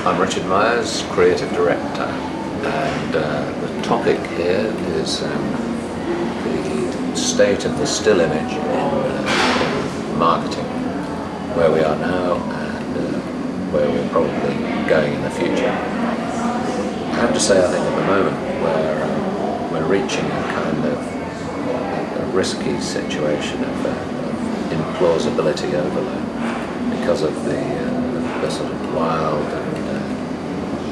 I'm Richard Myers, Creative Director, and the topic here is the state of the still image in marketing, where we are now and where we're probably going in the future. I have to say, I think at the moment we're reaching a kind of a risky situation of implausibility overload because of the sort of wild and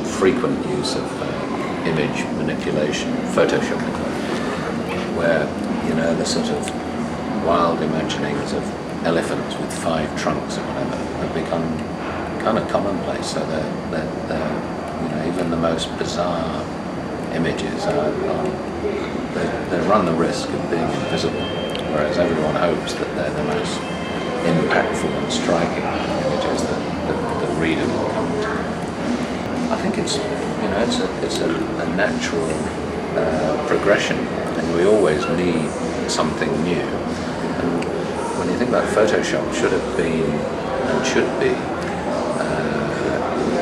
frequent use of image manipulation, photoshopping, where, you know, the sort of wild imaginings of elephants with 5 trunks or whatever have become kind of commonplace. So they're you know, even the most bizarre images they run the risk of being invisible, whereas everyone hopes that they're the most impactful and striking images that the reader will come to. I think it's, you know, it's a natural progression, and we always need something new. And when you think about Photoshop, should have been and should be,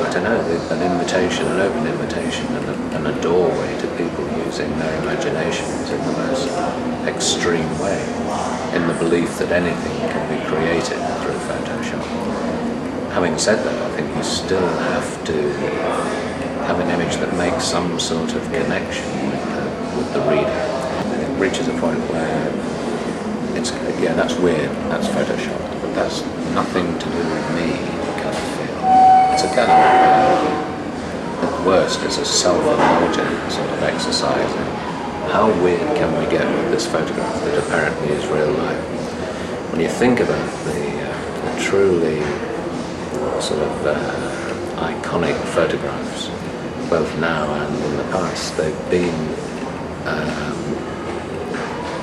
I don't know, an invitation, an open invitation, and a doorway to people using their imaginations in the most extreme way, in the belief that anything can be created through Photoshop. Having said that, I think you still have to have an image that makes some sort of connection with the reader. And it reaches a point where it's, yeah, that's weird, that's Photoshop, but that's nothing to do with me, kind of feel. It's a kind of, at worst, it's a self-indulgent sort of exercise in how weird can we get with this photograph that apparently is real life. When you think about the truly sort of iconic photographs, both now and in the past, they've been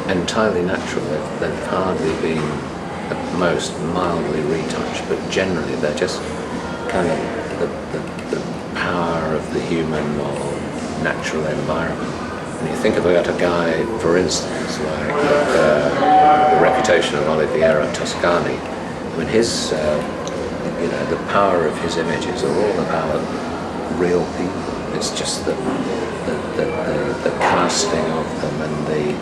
entirely natural. They've hardly been at most mildly retouched, but generally they're just kind of the power of the human or natural environment. When you think about a guy, for instance, like the reputation of Oliviero Toscani, I mean, his, you know, the power of his images are all about real people. It's just the casting of them and the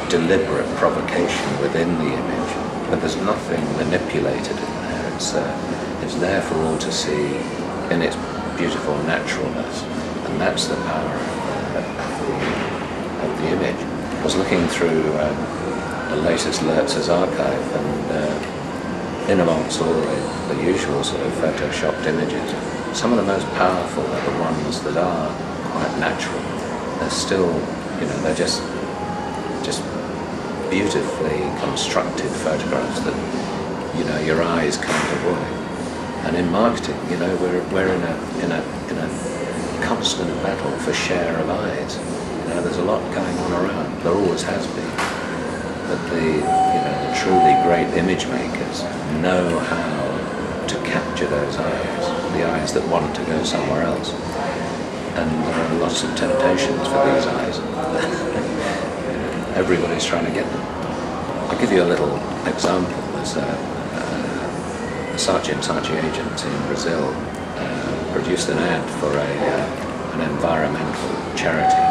deliberate provocation within the image. But there's nothing manipulated in there. It's there for all to see in its beautiful naturalness, and that's the power of the image. I was looking through the latest Lurtz's archive, and in amongst all the usual sort of photoshopped images, some of the most powerful are the ones that are quite natural. They're still, you know, they're just beautifully constructed photographs that, you know, your eyes can't avoid. And in marketing, you know, we're in a constant battle for share of eyes. You know, there's a lot going on around. There always has been. But the truly great image makers know how to capture those eyes, the eyes that want to go somewhere else. And there are lots of temptations for these eyes. Everybody's trying to get them. I'll give you a little example. There's Saatchi & Saatchi agents in Brazil produced an ad for an environmental charity,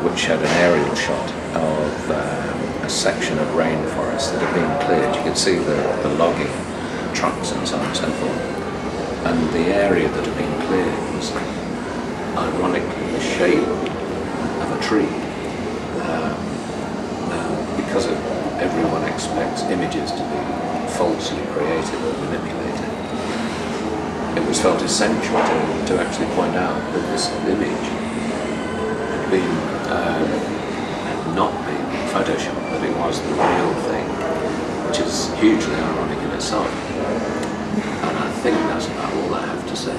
which showed an aerial shot of a section of rainforest that had been cleared. You could see the logging trucks and so on and so forth. And the area that had been cleared was ironically the shape of a tree. Because everyone expects images to be falsely created or manipulated, it was felt essential to actually point out that this image had been not been photoshopped, that it was the real thing, which is hugely ironic in itself. And I think that's about all I have to say.